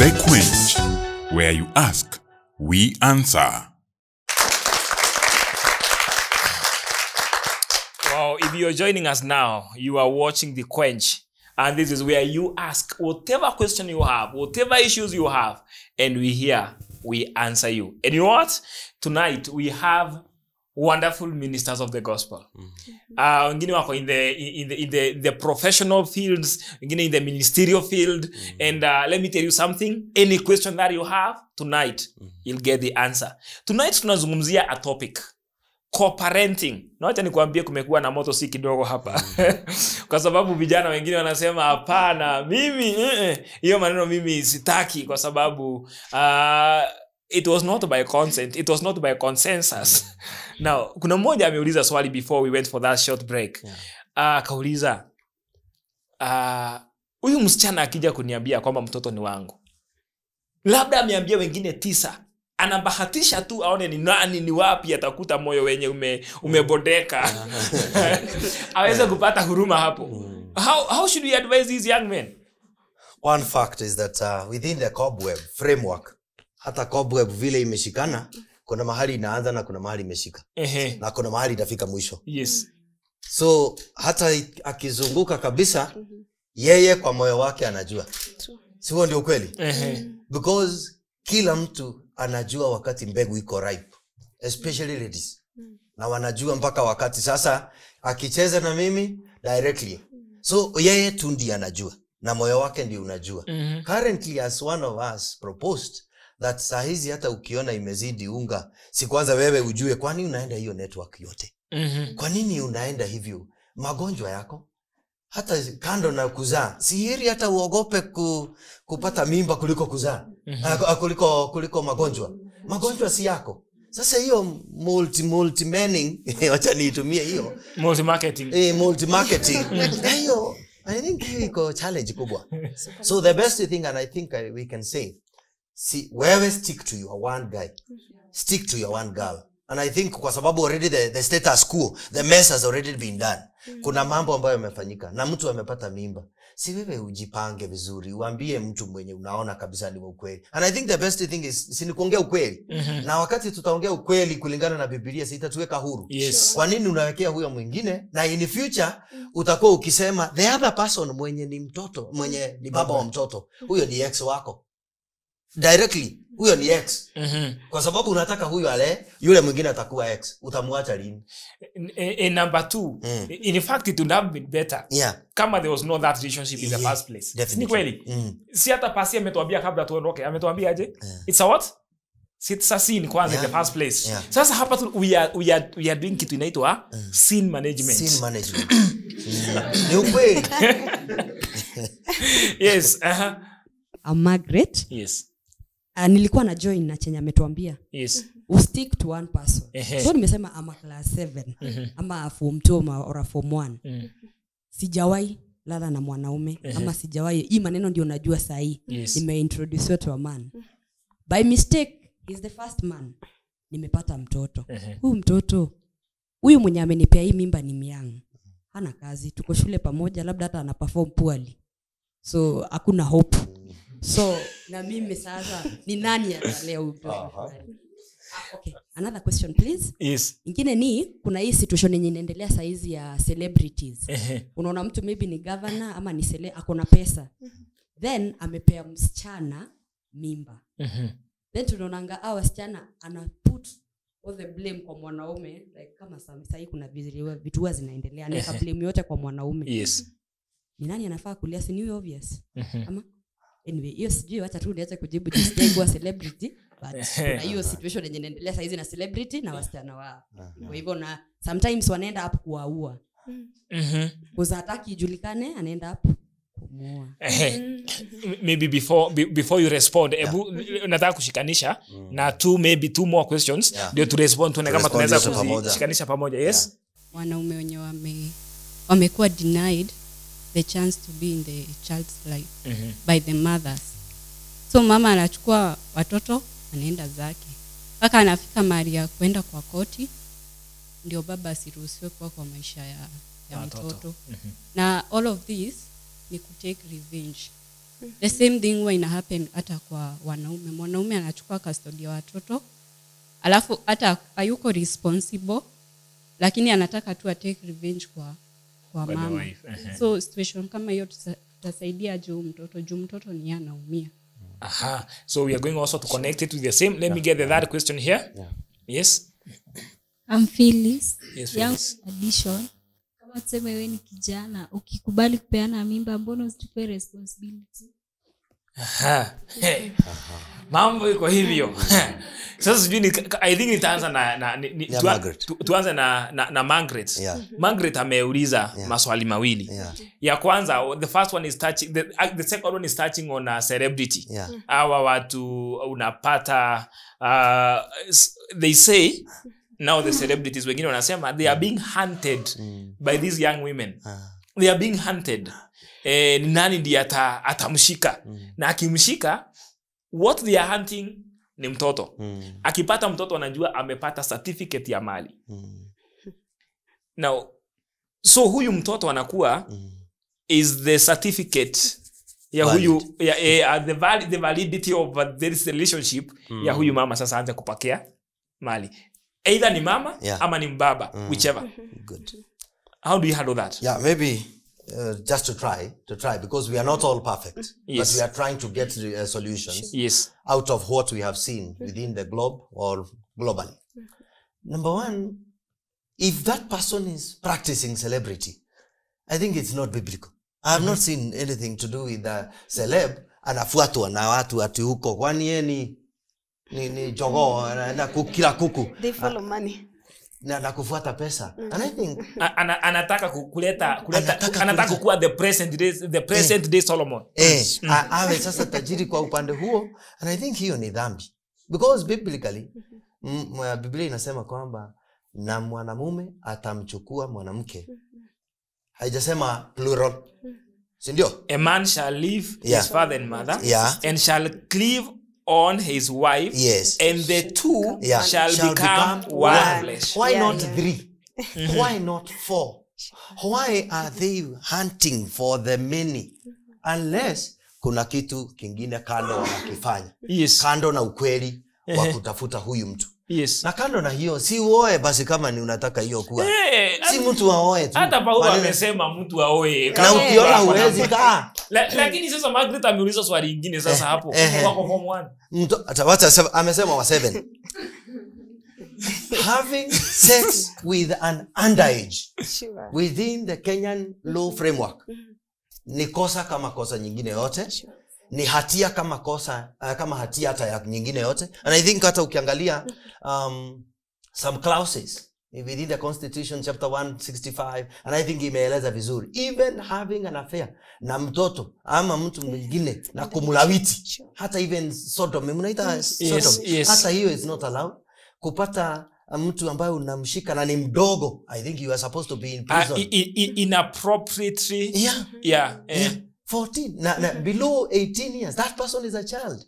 The Quench, where you ask, we answer. Wow, if you're joining us now, you are watching The Quench. And this is where you ask whatever question you have, whatever issues you have, and we answer you. And you know what? Tonight, we have wonderful ministers of the gospel. Wengine wako in the professional fields, wengine in the ministerial field. And let me tell you something. Any question that you have tonight, you'll get the answer. Tonight tunazungumzia a topic. Co-parenting. Na wacha nikuambie kumekuwa na moto si kidogo hapa. Kwa sababu vijana wengine wanasema hapana, mimi hiyo maneno mimi sitaki kwa sababu it was not by consent, it was not by consensus. Now, kuna mmoja ameuliza swali before we went for that short break. Kauliza huyu msichana akija kuniambia kwamba mtoto ni wangu, labda ameambia wengine 9, anabahatisha tu aone ni nani ni wapi atakuta moyo wenye umebodeka. Aweze kupata huruma hapo. How should we advise these young men? One fact is that within the cobweb framework, hata cobweb vile imeshikana, kuna mahali inaanza na kuna mahali imeshika. Na kuna mahali itafika mwisho. Yes. So hata akizunguka kabisa, yeye kwa moyo wake anajua. Sio ndio ukweli? Because kila mtu anajua wakati mbegu iko ripe, especially ladies. Na wanajua mpaka wakati sasa akicheza na mimi directly. So yeye tu ndiye anajua na moyo wake ndiye unajua. Currently as one of us proposed that sahizi hata ukiona imezidi unga, si kwanza wewe ujue kwa nini unaenda hiyo network yote. Kwa nini unaenda hivyo? Magonjwa yako hata kando na kuzaa, siri hata uogope kupata mimba kuliko kuzaa. Kuliko magonjwa si yako. Sasa hiyo multi meaning wacha niitumie hiyo multi marketing hiyo I think iko challenge kubwa. So the best thing, and I think we can say, see, wewe stick to your one guy, stick to your one girl. And I think kwa sababu already the status quo, the mess has already been done. Kuna mambo ambayo yamefanyika na mtu amepata mimba. Si wewe ujipange vizuri, uambie mtu mwenye unaona kabisa ni ukweli. And I think the best thing is si kuongea ukweli. Na wakati tutaongea ukweli kulingana na Biblia, si itatuweka huru. Yes. Kwa nini unawekea huyo mwingine na in the future utakuwa ukisema the other person mwenye ni mtoto, mwenye ni baba wa mtoto, huyo ni ex wako. Directly, huyo ni ex. Kwa sababu unataka huyo ale, yule mwingine atakuwa ex. Utamuacha lini? Number 2, in fact it would have been better kama there was no that relationship in the first place. Ni kweli? Si hata pasi ametuambia kabla tuondoke, ametuambia aje? It's a what? It's a sin kwanza in the first place. Sasa hapa tu we are doing kitu inaitwa sin management. Sin management. Ni ukweli. Yes, Margaret. Yes. Nilikuwa na join na chenye ametuambia. Yes. Stick to one person. So nimesema ama class 7 ama form 2 or form 1. Sijawahi lala na mwanaume ama sijawahi. Hii maneno ndio najua sahi. Nimeintroduce to a man. By mistake is the first man. Nimepata mtoto. Huyu mtoto, huyu mwenye amenipea hii mimba ni miang. Hana kazi, tuko shule pamoja, labda hata ana perform poorly. So hakuna hope. So na mimi sasa ni nani atalea huyu mtoto? Okay, another question please. Yes. Ingine ni kuna hii situation yenye inaendelea saa hizi ya celebrities. Unaona mtu maybe ni governor ama ni celeb, akona pesa. Then amepea msichana mimba. Then tunaonanga wasichana ana put all the blame kwa mwanaume, like kama sasa hivi kuna vitu zinaendelea, anaweka blame yote kwa mwanaume. Yes. Ni nani anafaa kulia? Si ni obvious? Ama anyway, hiyo sijui, acha tu niache kujibu just kwa celebrity, but kuna hiyo situation yenye inaendelea saizi na celebrity na wasichana wa. Kwa hivyo na sometimes wanaenda up kuwaua. Kwa hataki ijulikane, anaenda up kumuua. Maybe before you respond, nataka kushikanisha na maybe two more questions ndio tu respond tuone kama tunaweza kushikanisha pamoja. Yes. Wanaume wenye wamekuwa denied the chance to be in the child's life by the mothers. So mama anachukua watoto anaenda zake. Paka anafika mahali ya kwenda kwa koti ndio baba asiruhusiwe kwa maisha ya mtoto. Na all of this ni ku take revenge. The same thing huwa ina happen hata kwa wanaume. Mwanaume anachukua custody ya watoto, alafu hata hayuko responsible, lakini anataka tu take revenge kwa mama. So situation kama hiyo tutasaidia juu mtoto ni anaumia. Aha. So we are going also to connect it with the same. Let me get the third question here. Yes. I'm Phyllis. Yes, Young Phyllis. addition. Kama tuseme wewe ni kijana, ukikubali kupeana mimba, mbona usichukue responsibility? Aha. Mambo iko hivyo. Sasa sijui I think nitaanza tuanze na Margaret. Margaret ameuliza maswali mawili. Ya kwanza, the first one is touching the second one is touching on celebrity. Hawa watu unapata they say now the celebrities wengine wanasema they are being hunted by these young women. They are being hunted. Nani ndiye atamshika? Na akimshika, what they are hunting ni mtoto. Akipata mtoto anajua amepata certificate ya mali. Now, so huyu mtoto anakuwa is the certificate ya huyu the validity of this relationship ya huyu mama sasa anza kupakea mali. Either ni mama ama ni mbaba, whichever. Good. How do you handle that? Yeah, maybe just to try because we are not all perfect, but we are trying to get solutions out of what we have seen within the globe or globally. Number one, if that person is practicing celebrity, I think it's not biblical. I have not seen anything to do with the celeb anafuatwa na watu ati huko kwani yeye ni jogoo anaenda kukila kuku. They follow money. Na kufuata pesa. And I think anataka anataka kuwa the present day Solomon. Awe sasa tajiri kwa upande huo, and I think hiyo ni dhambi. Because biblically Biblia inasema kwamba na mwanamume atamchukua mwanamke. Haijasema plural. Si ndio? A man shall leave his father and mother and shall cleave on his wife, and the two shall become one flesh. Why not 3? Why not 4? Why are they hunting for the many? Unless kuna kitu kingine kando wanakifanya. Kando na ukweli wa kutafuta huyu mtu. Na kando na hiyo, si uoe basi kama ni unataka hiyo kuwa. Si mtu aoe tu. Hata Paulo amesema mtu aoe. Na ukiona huwezi kaa. Lakini sasa Margaret ameuliza swali lingine sasa hapo. Wako form 1. Mtu atawacha amesema wa 7. Having sex with an underage within the Kenyan law framework ni kosa kama kosa nyingine yote. Ni hatia kama kosa kama hatia hata ya nyingine yote. And I think hata ukiangalia some clauses within the Constitution chapter 165, and I think imeeleza vizuri, even having an affair na mtoto ama mtu mwingine na kumulawiti, hata even Sodom, mnaita Sodom, hata hiyo is not allowed. Kupata mtu ambaye unamshika na ni mdogo, I think you are supposed to be in prison. Inappropriately. 14 na below 18 years, that person is a child.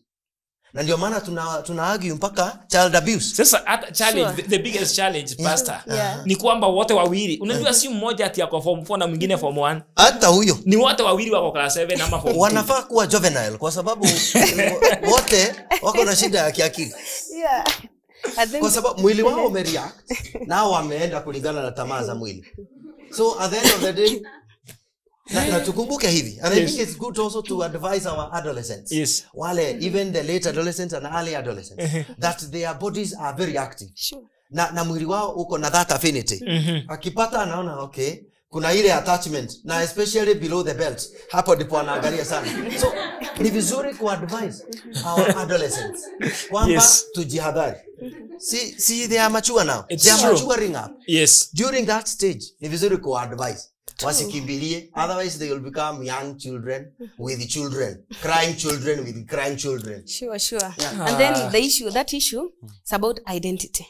Na ndio maana tuna argue mpaka child abuse. Sasa hata challenge, the biggest challenge pastor ni kwamba wote wawili, unajua si mmoja ati yako form 4 na mwingine form 1. Hata huyo ni wote wawili wako class 7 ama form 2. Wanafaa kuwa juvenile kwa sababu wote wako na shida ya kiakili. Kwa sababu mwili wao umereact, nao wameenda kulingana na tamaa za mwili. So at the end of the day, na tukumbuke hivi, and I think it's good also to advise our adolescents, wale even the late adolescents and early adolescents, that their bodies are very active. Na mwili wao uko na that affinity. Akipata anaona okay, kuna ile attachment, na especially below the belt, hapo ndipo anaangalia sana. So ni vizuri ku advise our adolescents kwamba tujihadhari. See they are mature now. They are maturing up. During that stage ni vizuri ku advise wasikimbilie, otherwise they will become young children with children, crying children with crying children. Sure. And then that issue is about identity.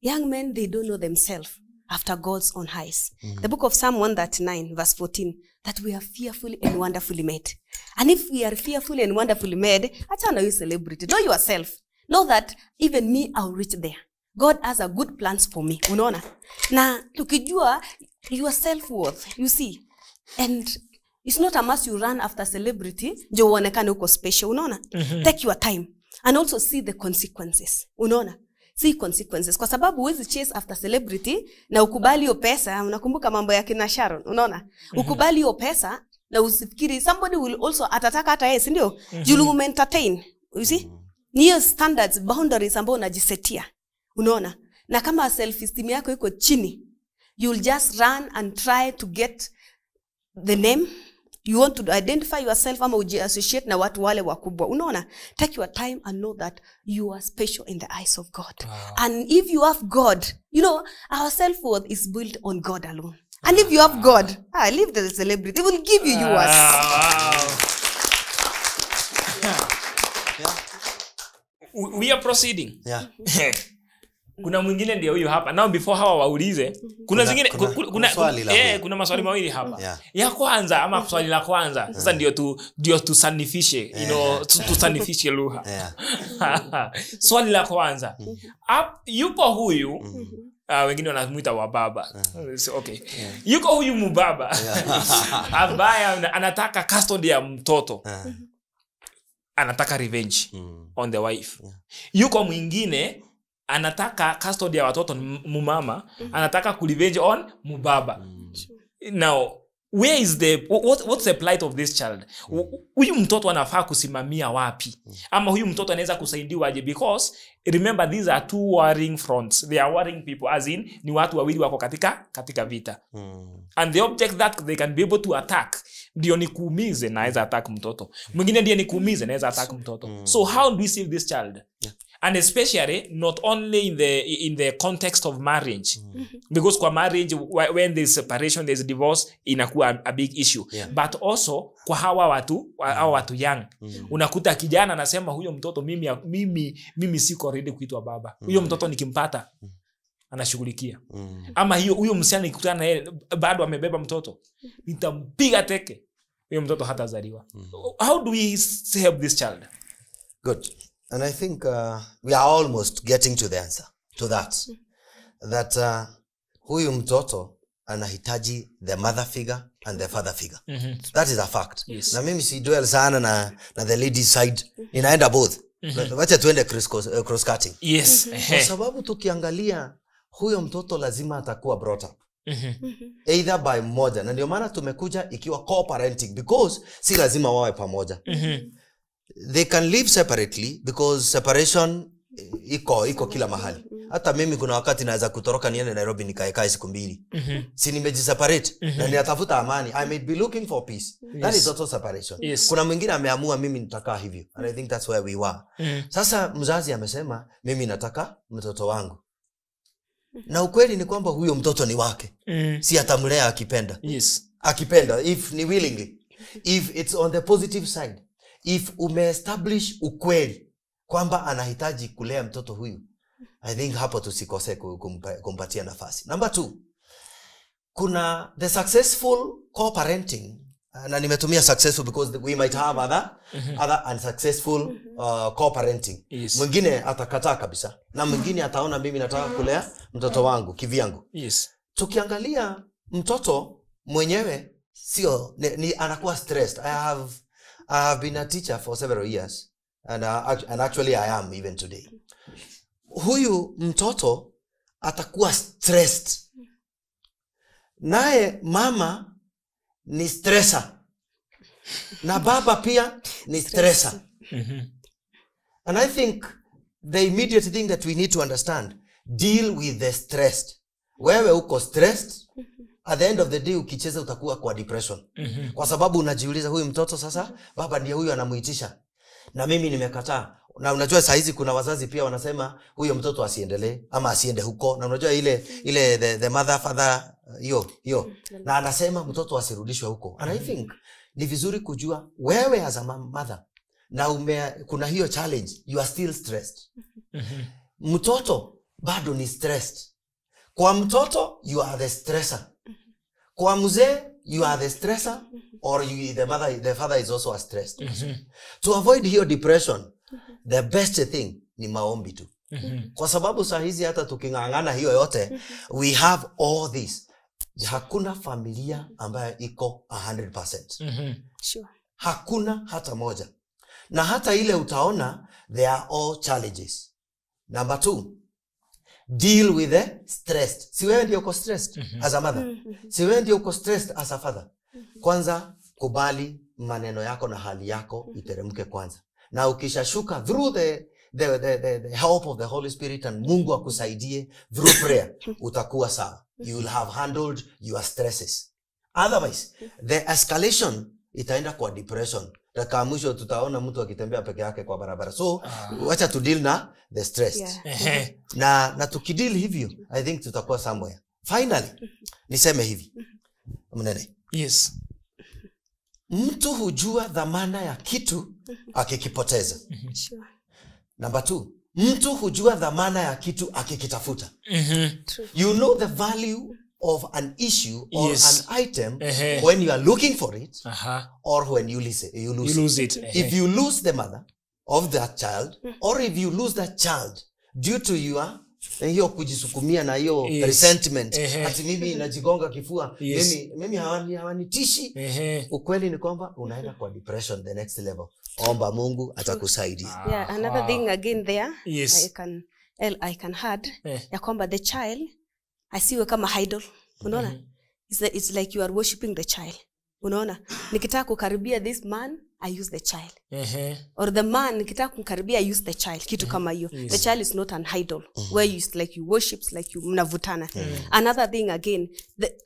Young men, they don't know themselves after God's own eyes. The book of Psalm 139 verse 14, that we are fearfully and wonderfully made. And if we are fearfully and wonderfully made, acha na you celebrity, know yourself, know that even me I'll reach there. God has a good plans for me. Unaona? Na tukijua your self-worth, you see, and It's not a must you run after celebrity ndio uonekane uko special, unaona? Take your time and also see the consequences, unaona? See consequences, kwa sababu huwezi chase after celebrity na ukubali hiyo pesa. Unakumbuka mambo ya kina Sharon, unaona? Ukubali hiyo pesa na usifikiri somebody will also atataka hata yeye, si ndio? You will entertain, you see? Ni standards, boundaries ambao unajisetia, unaona? Na kama self esteem yako iko chini, you will just run and try to get the name. You want to identify yourself ama uji-associate na watu wale wakubwa. Unaona? Take your time and know that you are special in the eyes of God. And if you have God, you know, our self-worth is built on God alone. And if you have God, leave the celebrity. It will give you yours. We are proceeding. Yeah. Kuna mwingine ndio huyu hapa. Now before hawa waulize, kuna zingine kuna maswali mawili hapa. Yeah. Ya kwanza ama swali la kwanza. Sasa ndio tusanifishe, you know, tusanifishe lugha. Yeah. Swali la kwanza. Yupo huyu wengine wanamuita wa baba. Okay. Yuko huyu mbaba. Ambaye anataka custody ya mtoto. Anataka revenge on the wife. Yuko mwingine anataka custody ya watoto mumama, anataka kurevenge on mubaba. Now, where is what's the plight of this child? Huyu mtoto anafaa kusimamia wapi? Ama huyu mtoto anaweza kusaidiwa aje? Because remember, these are two warring fronts. They are warring people, as in ni watu wawili wako katika vita. And the object that they can be able to attack ndio ni kuumize, naweza attack mtoto. Mwingine ndiye ni kuumize, naweza attack mtoto. So how do we save this child? And especially not only in the context of marriage, because kwa marriage, when there's separation, there's divorce, inakuwa a big issue. But also kwa hawa watu young, unakuta kijana anasema huyo mtoto mimi siko ready kuitwa baba. Huyo mtoto nikimpata anashughulikia. Ama huyo msichana nikikutana naye bado amebeba mtoto, nitampiga teke. Huyo mtoto hatazaliwa. How do we help this child? Good. And I think we are almost getting to the answer to that. That huyu mtoto anahitaji the mother figure and the father figure. That is a fact. Yes. Na mimi si duel sana na the ladies side. Inaenda both. Wacha tuende cross cutting. Yes. Kwa sababu tukiangalia huyo mtoto lazima atakuwa brought up. Either by mmoja. Na ndio maana tumekuja ikiwa co-parenting, because si lazima wawe pamoja. They can live separately because separation iko kila mahali. Hata mimi kuna wakati naweza kutoroka niende Nairobi nikae siku mbili. Si nimejiseparate na ninatafuta amani. I may be looking for peace. That is also separation. Kuna mwingine ameamua mimi nitakaa hivyo. And I think that's where we were. Sasa mzazi amesema mimi nataka mtoto wangu. Na ukweli ni kwamba huyo mtoto ni wake. Si atamlea akipenda. Akipenda, if ni willingly. If it's on the positive side. If umeestablish ukweli kwamba anahitaji kulea mtoto huyu, I think hapo tusikose kumpatia nafasi. Number 2, kuna the successful co-parenting. Na nimetumia successful because we might have other unsuccessful co-parenting. Mwingine atakataa kabisa. Na mwingine ataona mimi nataka kulea mtoto wangu kivyangu. Tukiangalia mtoto mwenyewe sio ni anakuwa stressed. I have been a teacher for several years and actually I am even today. Huyu mtoto atakuwa stressed. Naye mama ni stressor. Na baba pia ni stressor. And I think the immediate thing that we need to understand, deal with the stressed. Wewe uko stressed, at the end of the day ukicheza utakuwa kwa depression. Kwa sababu unajiuliza huyu mtoto sasa baba ndiye huyu anamuitisha na mimi nimekataa. Na unajua saa hizi kuna wazazi pia wanasema huyo mtoto asiendelee ama asiende huko. Na unajua ile the mother father hiyo na anasema mtoto asirudishwe huko. And I think ni vizuri kujua wewe as a mother na kuna hiyo challenge, you are still stressed. Mtoto bado ni stressed. Kwa mtoto you are the stressor. Kwa mzee you are the stressor, or the father is also a stressed. To avoid hiyo depression, the best thing ni maombi tu. Kwa sababu saa hizi hata tukingangana hiyo yote, we have all this. Hakuna familia ambayo iko 100%. Sure. Hakuna hata moja. Na hata ile utaona, they are all challenges. Number 2, deal with the stressed. Si wewe ndio uko stressed as a mother. Si wewe ndio uko stressed as a father. Kwanza kubali maneno yako na hali yako iteremke kwanza. Na ukishashuka through the help of the Holy Spirit and Mungu akusaidie through prayer, utakuwa sawa. You will have handled your stresses. Otherwise, the escalation itaenda kwa depression. Dakika mwisho tutaona mtu akitembea peke yake kwa barabara. So, wacha to deal na the stress. Ehe. Na tukideal hivyo, I think tutakuwa somewhere. Finally, niseme hivi. Mnene. Yes. Mtu hujua dhamana ya kitu akikipoteza. Sure. Number 2, mtu hujua dhamana ya kitu akikitafuta. True. You know the value of an issue or Yes. an item Ehe. when you are looking for it Aha. or when you lose You lose it. If you lose the mother of that child or if you lose that child due to your hiyo kujisukumia na hiyo Yes. resentment, Ehe. ati mimi najigonga kifua, Yes. mimi hawanitishi. Ehe. Ukweli ni kwamba unaenda kwa depression the next level. Omba Mungu atakusaidia. Yeah, another thing again there, Yes. I can add, Eh. ya kwamba the child asiwe kama idol. Unaona? It's like you are worshiping the child. Unaona? Nikitaka kukaribia this man, I use the child. Ehe. Or the man, nikitaka kumkaribia, I use the child. Kitu kama hiyo. Yes. The child is not an idol. Where you worship, like you mnavutana. Another thing again,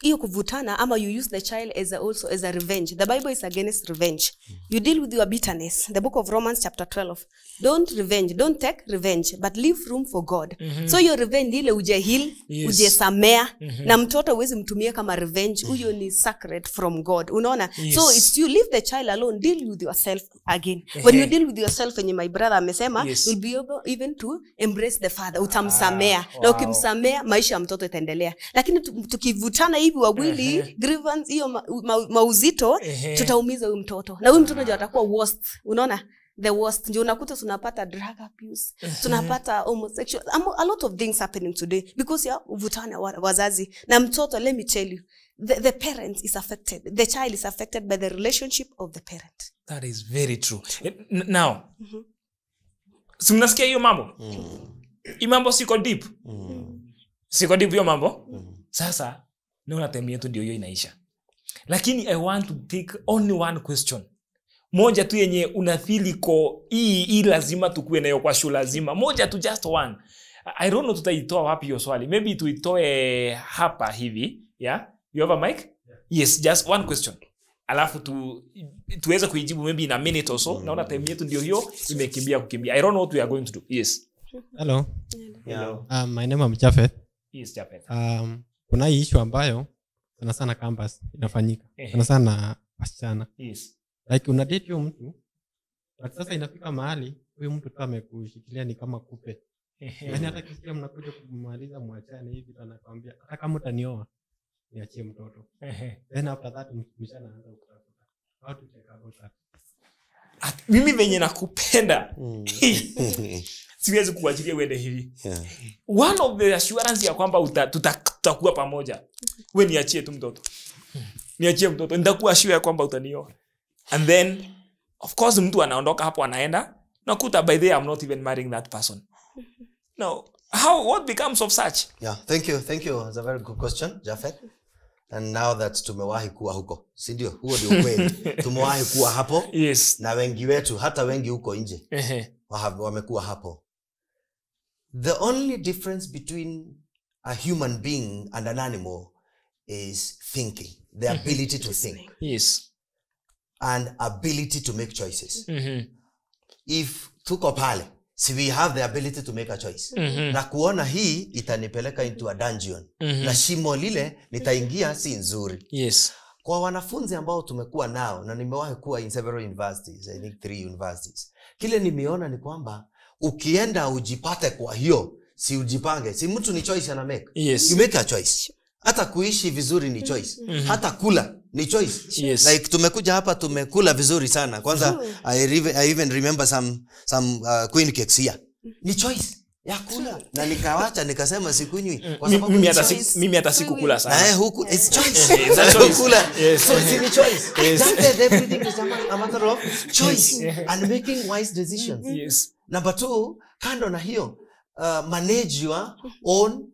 hiyo kuvutana, ama you use the child also as a revenge. The Bible is against revenge. You deal with your bitterness. The book of Romans chapter 12. Don't take revenge, but leave room for God. So your revenge ile uje heal, Yes. uje samea, na mtoto uwezi mtumia kama revenge. Huyo ni sacred from God. Unaona? Yes. So it's you leave the child alone, deal with yourself again. When you deal with yourself, and my brother amesema, Yes. you'll be able even to embrace the father. Utamsamea. Na ukimsamea, maisha ya mtoto itaendelea. Lakini tukivutana hivi wawili, grievance, hiyo mauzito, tutaumiza huyu mtoto. Na huyu mtoto ndio atakuwa worst. Unaona? The worst. Ndio unakuta tunapata drug abuse. Tunapata homosexual. A lot of things happening today. Because ya uvutana wazazi. Na mtoto, let me tell you, the parent is affected. The child is affected by the relationship of the parent. That is very true. Now, si mnasikia hiyo mambo? Hii mambo siko deep. Siko deep hiyo mambo. Sasa, naona time yetu ndio hiyo inaisha. Lakini I want to take only one question. Moja tu yenye unafeel iko hii lazima tukue nayo kwa shule lazima. Moja tu, just one. I don't know tutaitoa wapi hiyo swali. Maybe tuitoe hapa hivi. Yeah? You have a mic? Yes, just one question. Alafu tuweze kuijibu maybe in a minute or so. Naona time yetu ndio hiyo imekimbia kukimbia. I don't know what we are going to do. Yes. Hello. Yeah. My name is Jafet. Yes, Japet. Kuna hii issue ambayo sana sana campus inafanyika. Sana sana wasichana. Yes. Like una date huyo mtu. But sasa inafika mahali huyo mtu tu amekushikilia ni kama kupe. Yaani hata kisikia mnakuja kumaliza mwachane hivi anakuambia hata kama utanioa niachie mtoto. Then after that msichana anaanza kutafuta. How to take about that? Mimi venye nakupenda. Siwezi kuachilia uende hivi. One of the assurance ya kwamba tutakuwa pamoja. Wewe niachie tu mtoto. Niachie mtoto. Nitakuwa sure ya kwamba utanioa. And then of course mtu anaondoka hapo anaenda. Nakuta by the way I'm not even marrying that person. No. What becomes of such? Yeah, thank you. It's a very good question, Jafet. And now that tumewahi kuwa huko, si ndio? Huo ndio ukweli. Tumewahi kuwa hapo. Yes. Na wengi wetu, hata wengi huko nje, wamekuwa hapo. The only difference between a human being and an animal is thinking. The ability to think. Yes. And ability to make choices. If tuko pale, si we have the ability to make a choice. Na kuona hii itanipeleka into a dungeon. Na shimo lile nitaingia si nzuri. Yes. Kwa wanafunzi ambao tumekuwa nao, na nimewahi kuwa in several universities, I think 3 universities. Kile nimeona ni kwamba ukienda ujipate kwa hiyo, si ujipange. Si mtu ni choice ana make. Yes. You make a choice. Hata kuishi vizuri ni choice. Hata kula ni choice. Yes. Like tumekuja hapa tumekula vizuri sana. Kwanza I even remember some queen cakes here. Ni choice. ya kula na nikawacha nikasema sikunywi kwa sababu mimi hata sikukula sana huku it's choice kula so it's choice that everything is a matter of choice and making wise decisions. Yes. Number 2, kando na hiyo manage your own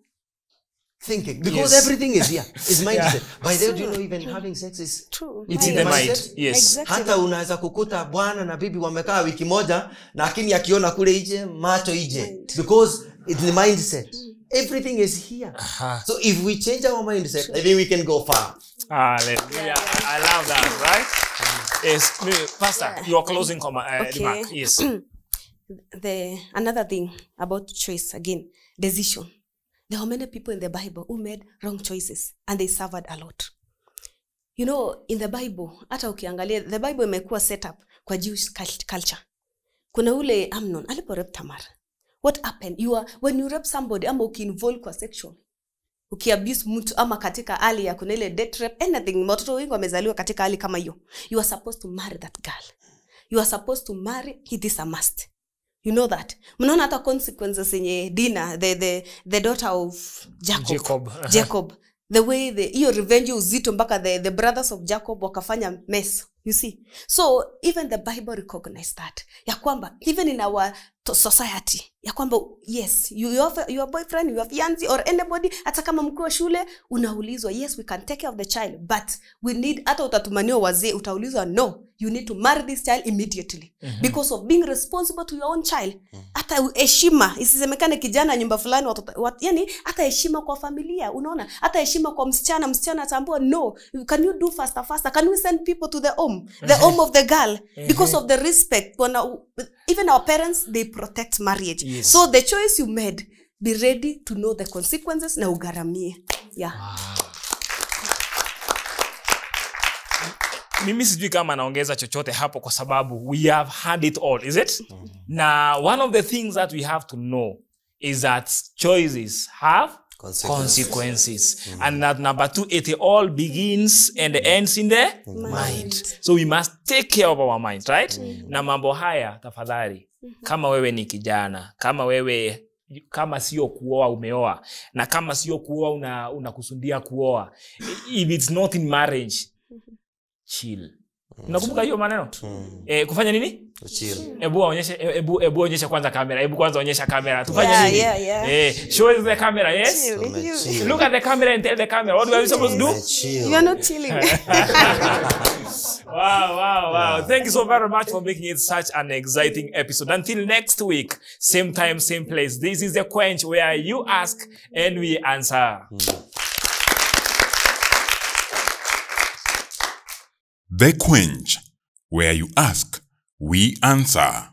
thinking because everything is here is mindset. By the way, do you know even having sex is True. It's in the mind. Yes. Exactly. Hata unaweza kukuta bwana na bibi wamekaa wiki moja lakini akiona kule ije macho ije because it's the mindset. Everything is here. So if we change our mindset, I think we can go far. Hallelujah. I love that, right? Yes, Pastor, your closing remark. Yes. Another thing about choice again, decision. There are many people in the Bible who made wrong choices and they suffered a lot. You know, in the Bible, hata ukiangalia, the Bible imekuwa set up kwa Jewish culture. Kuna ule Amnon, alipo rape Tamar. What happened? When you rape somebody, ama uki-involve kwa sexual, uki-abuse mtu, ama katika hali ya kuna ile death rape, anything, watoto wengi wamezaliwa katika hali kama hiyo. You are supposed to marry that girl. You are supposed to marry, it is a must. You know that. Mnaona hata consequences yenye Dina, the daughter of Jacob. The way hiyo revenge uzito mpaka the brothers of Jacob wakafanya mess. You see? So even the Bible recognized that. Ya kwamba even in our society, ya kwamba yes, you have your boyfriend, you have fiancé or anybody, hata kama mkuu wa shule unaulizwa, yes, we can take care of the child, but we need, hata utatumaniwa wazee, utaulizwa, no, you need to marry this child immediately because of being responsible to your own child. Hata heshima, isisemekane kijana nyumba fulani yani hata heshima kwa familia, unaona? Hata heshima kwa msichana atambua, no, can you do faster? Can we send people to the home of the girl because of the respect? Even our parents, they protect marriage. Yes. So the choice you made, be ready to know the consequences na ugaramie. Yeah. Mimi sijui kama naongeza chochote hapo kwa sababu we have had it all, is it? Now, one of the things that we have to know is that choices have consequences. And that number 2, it all begins and ends in the mind. So we must take care of our minds, right? Na mambo haya tafadhali, kama wewe ni kijana, kama sio kuoa umeoa, na kama sio kuoa unakusudia kuoa, if it's not in marriage, chill. Unakumbuka hiyo maneno? Kufanya nini? Chill. Ebu onyesha kwanza kamera. Ebu kwanza onyesha kamera. Tufanye nini? Show us the camera, yes? Chill. Look at the camera and tell the camera what are we supposed to do? Chill. You are not chilling. Wow. Thank you so very much for making it such an exciting episode. Until next week, same time, same place. This is the Quench where you ask and we answer. The Quench, where you ask, we answer.